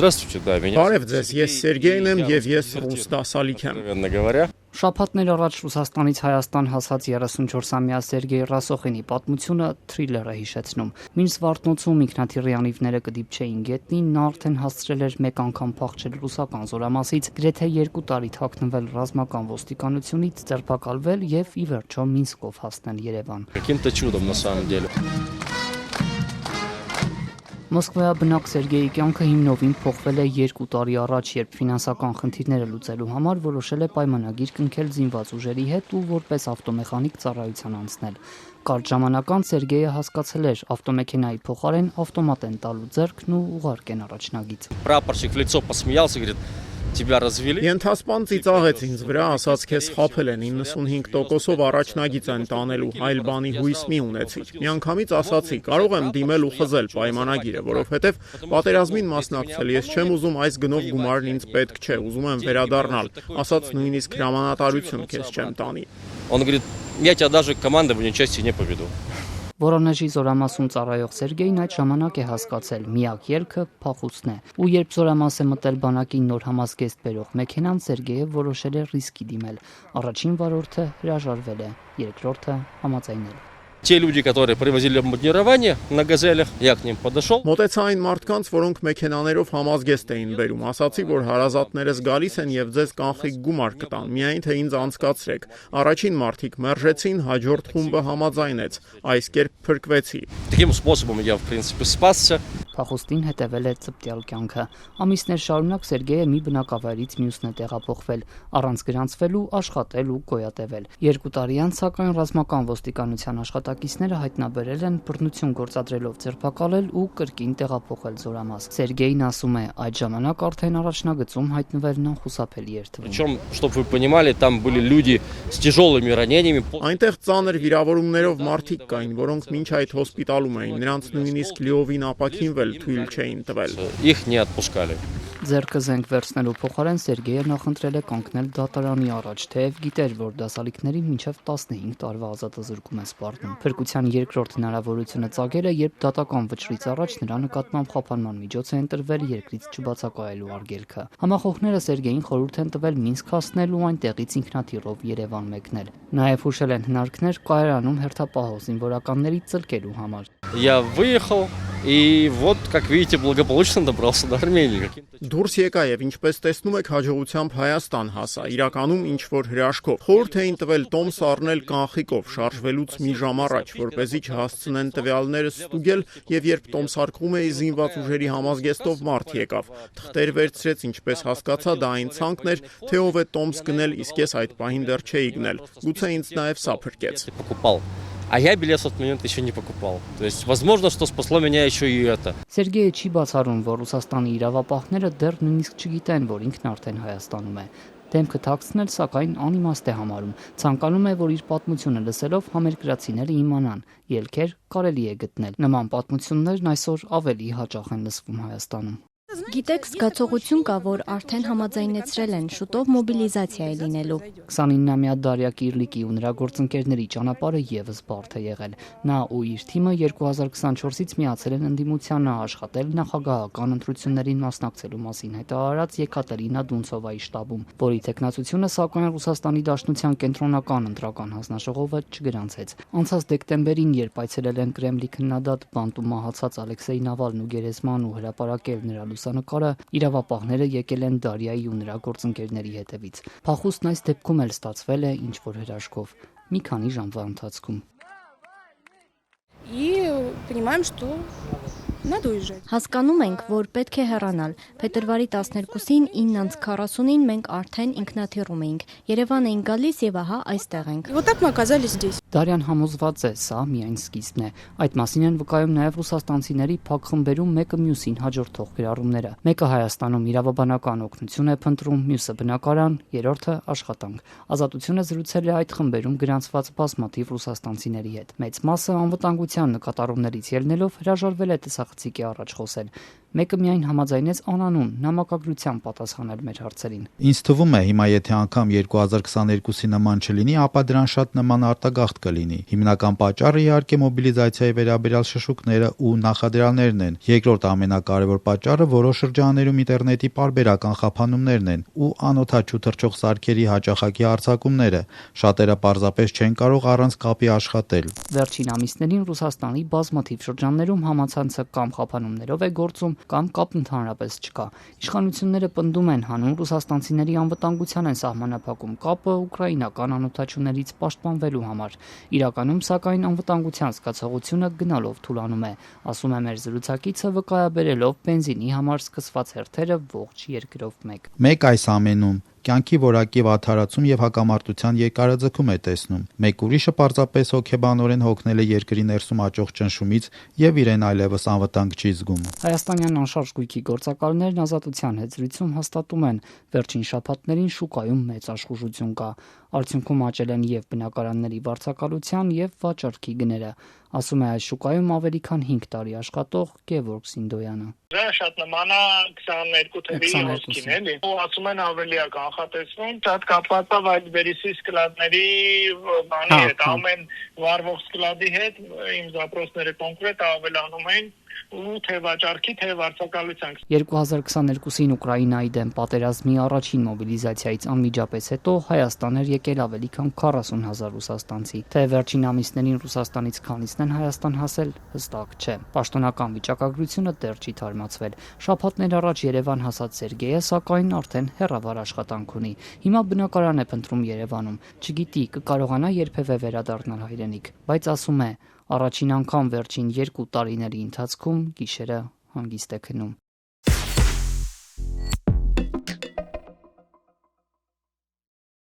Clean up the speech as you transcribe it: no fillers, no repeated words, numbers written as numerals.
Здравствуйте, да, меня Բարև ձեզ, ես Սերգեյն եմ եւ ես ռուս դասալիք եմ։ откровенно говоря. Շաբաթներ առաջ Ռուսաստանից Հայաստան հասած 34-ամյա Սերգեյ Ռասոխինի պատմությունը թրիլեր է հիշեցնում։ Մինչ Զվարթնոցում ինքնաթիռի անիվները կդիպչեին գետնին, նա արդեն հասցրել էր մեկ անգամ փախչել ռուսական զորամասից, գրեթե 2 տարի թաքնվել ռազմական ոստիկանությունից, ձերբակալվել եւ ի վերջո Մինսկով հասնել Երևան։ Каким-то чудом на самом деле. Մոսկվայա բնակ Սերգեյի կյանքը հիմնովին փոխվել է 2 տարի առաջ, երբ ֆինանսական խնդիրները լուծելու համար որոշել է պայմանագիր կնքել զինված ուժերի հետ ու որպես ավտոմեխանիկ ծառայության անցնել։ Կարճ ժամանակ անց Սերգեյը հասկացել էր ավտոմեքենայի փոխարեն ավտոմատ են տալու ձեռքն ու ուղարկեն առաջնագիծ։ Прапорщик в лицо посмеялся, говорит, тебя развели. Ենթասպան ծիծաղեց ինձ վրա, ասաց քեզ խաբել են 95%-ով առաջնագիծ են տանելու, այլ բանի հույս մի ունեցիր։ Միանգամից ասացի, կարող եմ դիմել ու խզել պայմանագիրը, որովհետև պատերազմին մասնակցել ես չեմ ուզում այս գնով գումարն ինձ պետք չէ, ուզում եմ վերադառնալ, ասաց նույնիսկ հրամանատարություն քեզ չեմ տանի։ Он говорит, я тебя даже к командованию части не поведу. Որոնեժի զորամասում ծառայող Սերգեյն այդ ժամանակ է հասկացել՝ միակ ելքը փախուստն է։ Ու երբ զորամաս է մտել բանակին նոր համազգեստ բերող մեքենան, Սերգեյը որոշել է ռիսկի դիմել։ Առաջին վարորդը հրաժարվել է, երկրորդը համաձայնել։ Те люди, которые привозили обмундирование на газелях, я к ним подошел. Մոտեցա այն մարդկանց, որոնք մեքենաներով համազգեստ էին բերում, ասացի, որ հարազատներս գալիս են եւ ձեզ կանխիկ գումար կտան, միայն թե ինձ անցկացրեք։ Առաջին մարդիկ մերժեցին, հաջորդ խումբը համաձայնեց, այս կերպ փրկվեցի։ Таким способом я, в принципе, спасся. Փախուստին հետևել է ծպտյալ կյանքը։ Ամիսներ շարունակ Սերգեյը մի բնակավայրից մյուսն է տեղափոխվել, առանց գրանցվելու աշխատել ու գոյատևել։ 2 տարի անց սակայն ռազմական ոստիկանության աշխատակիցները հայտնաբերել են բռնություն գործադրելով ձերբակալել ու կրկին տեղափոխել զորամաս։ Սերգեյն ասում է, այդ ժամանակ արդեն առաջնագծում հայտնվելն անխուսափելի էր թվում։ Причем, чтобы вы понимали, там были люди с тяжелыми ранениями. Այնտեղ ծանր վիրավորումներով մարդիկ կային, որոնք մինչ այդ հոսպիտալում էին, նրանց նույնիսկ լիովին ապաքինվել թույլ չէին տվել։ Их не отпускали. Ձեռքը զենք վերցնելու փոխարեն Սերգեյը նախընտրել է կանգնել դատարանի առաջ, թեև գիտեր, որ դասալիքներին մինչև 15 տարվա ազատազրկում է սպառնում։ Փրկության երկրորդ հնարավորությունը ծագել է, երբ դատական վճռից առաջ նրա նկատմամբ խափանման միջոց է ընտրվել երկրից չբացակայելու արգելքը։ Համախոհները Սերգեյին խորհուրդ են տվել Մինսկ հասնել ու այնտեղից инքնաթիռով Երևան մեկնել։ Նաև հուշել են հնարքներ կայարանում հերթապահող զինվորականների ծլկելու համար։ Я выехал, и вот, как видите, благополучно добрался до Армении. Դուրս եկա եւ ինչպես տեսնում եք հաջողությամբ Հայաստան հասա, իրականում ինչ որ հրաշքով։ Խորհուրդ էին տվել տոմս առնել կանխիկով շարժվելուց մի ժամ առաջ, որպեսզի չհասցնեն տվյալները ստուգել, եւ երբ տոմսարկվում էի զինված ուժերի համազգեստով մարդ եկավ։ Թղթեր վերցրեց, ինչպես հասկացա, դա այն ցանկն էր, թե ով է տոմս գնել, իսկ ես այդ պահին դեռ չէի գնել։ Գուցե ինձ նաեւ սա փրկեց։ Покупал. А я билет в тот момент еще не покупал. То есть, возможно, что спасло меня еще и это. Սերգեյը չի բացառում, որ Ռուսաստանի իրավապահները դեռ նույնիսկ չգիտեն, որ ինքն արդեն Հայաստանում է։ Դեմքը թաքցնել, սակայն անիմաստ է համարում։ Ցանկանում է, որ իր պատմությունը լսելով համերկրացիները իմանան, ելքեր կարելի է գտնել։ Նման պատմություններն այսօր ավելի հաճախ են լսվում Հայաստանում։ Գիտեք, զգացողություն կա, որ արդեն համաձայնեցրել են, շուտով մոբիլիզացիա է լինելու։ 29-ամյա Դարյա Կիրլիկի ու նրա գործընկերների ճանապարհը եւս բարդ է եղել։ Նա ու իր թիմը 2024-ից միացել են ընդդիմությանը, աշխատել նախագահական ընտրություններին մասնակցելու մասին հայտարարած Եկատերինա Դունցովայի շտաբում, որի տեխնացությունը սակայն Ռուսաստանի Դաշնության կենտրոնական ընտրական հանձնաժողովը չգրանցեց։ Անցած դեկտեմբերին, երբ այցելել են Կրեմլի քննադատ բանտում մահացած Ալեքսեյ Նավալն ու գերեզման ու հրապարակել նրա լուսանկարը, իրավապահները եկել են Դարյայի ու նրա գործընկերների հետևից։ Փախուստն այս դեպքում էլ ստացվել է ինչ որ հրաշքով, մի քանի ժամվա ընթացքում։ И понимаем, что надо уезжать. Հասկանում ենք, որ պետք է հեռանալ։ Փետրվարի 12-ին 9:40-ին մենք արդեն ինքնաթիռում էինք։ Երևան էինք գալիս եւ ահա այստեղ ենք։ И вот так мы оказались здесь. Դարյան համոզված է, սա միայն սկիզբն է։ Այդ մասին են վկայում նաև ռուսաստանցիների փակ խմբերում մեկը մյուսին հաջորդող գրառումները։ Մեկը Հայաստանում իրավաբանական օգնություն է փնտրում, մյուսը բնակարան, երրորդը աշխատանք։ Ազատությունը զրուցել է այդ խմբերում գրանցված բազմաթիվ ռուսաստանցիների հետ։ Մեծ մասը անվտանգության նկատառումներից ելնելով հրաժարվել է տեսախցիկի առաջ խոսել։ Մեկը միայն համաձայնեց անանուն նամակագրությամբ պատասխանել մեր հարցերին։ Ինձ թվում է, հիմա եթե անգամ 2022-ի նման չլինի, ապա դրան շատ նման արտագաղթ կլինի։ Հիմնական պատճառը իհարկե մոբիլիզացիայի վերաբերյալ շշուկները ու նախադրյալներն են։ Երկրորդ ամենակարևոր պատճառը որոշ շրջաններում ինտերնետի պարբերական խափանումներն են ու անօթաչու թռչող սարքերի հաճախակի արձակումները։ Շատերը պարզապես չեն կարող առանց կապի աշխատել։ Վերջին ամիսներին Ռուսաստանի բազմաթիվ շրջաններում համացանցը կամ խափանումներով է գործում, կամ կապ ընդհանրապես չկա։ Իշխանությունները պնդում են հանուն ռուսաստանցիների անվտանգության են սահմանափակում կապը ուկրաինական անօթաչուներից պաշտպանվելու համար։ Իրականում, սակայն, անվտանգության զգացողությունը գնալով թուլանում է, ասում է մեր զրուցակիցը, վկայաբերելով բենզինի համար սկսված հերթերը ողջ երկրով մեկ։ Մեկ այս ամենում կյանքի որակի վատթարացում եւ հակամարտության երկարաձգում է տեսնում։ Մեկ ուրիշը պարզապես հոգեբանորեն հոգնել է երկրի ներսում աճող ճնշումից եւ իրեն այլևս անվտանգ չի զգում։ Հայաստանյան անշարժ գույքի գործակալներն Ազատության հետ զրույցում հաստատում են, վերջին շաբաթներին շուկայում մեծ աշխուժություն կա։ Արդյունքում աճել են եւ բնակարանների վարձակալության եւ վաճառքի գները, ասում է այս շուկայում ավելի քան 5 տարի աշխատող Գևորգ Սինդոյանը։ Դա շատ նման է 22 թվի հոսքին էլի։ Ու ասում են ավելի է կանխատեսվում, շատ կապված է այդ վերիսի սկլադների բանի հետ, ամեն վարվող սկլադի հետ իմ զապրոսները կոնկրետ ավելանում են ու թե վաճառքի, թե վարձակալության։ 2022-ին Ուկրաինայի դեմ պատերազմի առաջին մոբիլիզացիայից անմիջապես հետո Հայաստան էր եկել ավելի քան 40,000 ռուսաստանցի։ Թե վերջին ամիսներին Ռուսաստանից քանիսն են Հայաստան հասել, հստակ չէ։ Պաշտոնական վիճակագրությունը դեռ չի թարմացվել։ Շաբաթներ առաջ Երևան հասած Սերգեյը, սակայն արդեն հեռավար աշխատանք ունի։ Հիմա բնակարան է փնտրում Երևանում։ Չգիտի կկարողանա երբևէ վերադառնալ հայրենիք, բայց ասում է, առաջին անգամ վերջին 2 տարիների ընթացքում գիշերը հանգիստ է քնում։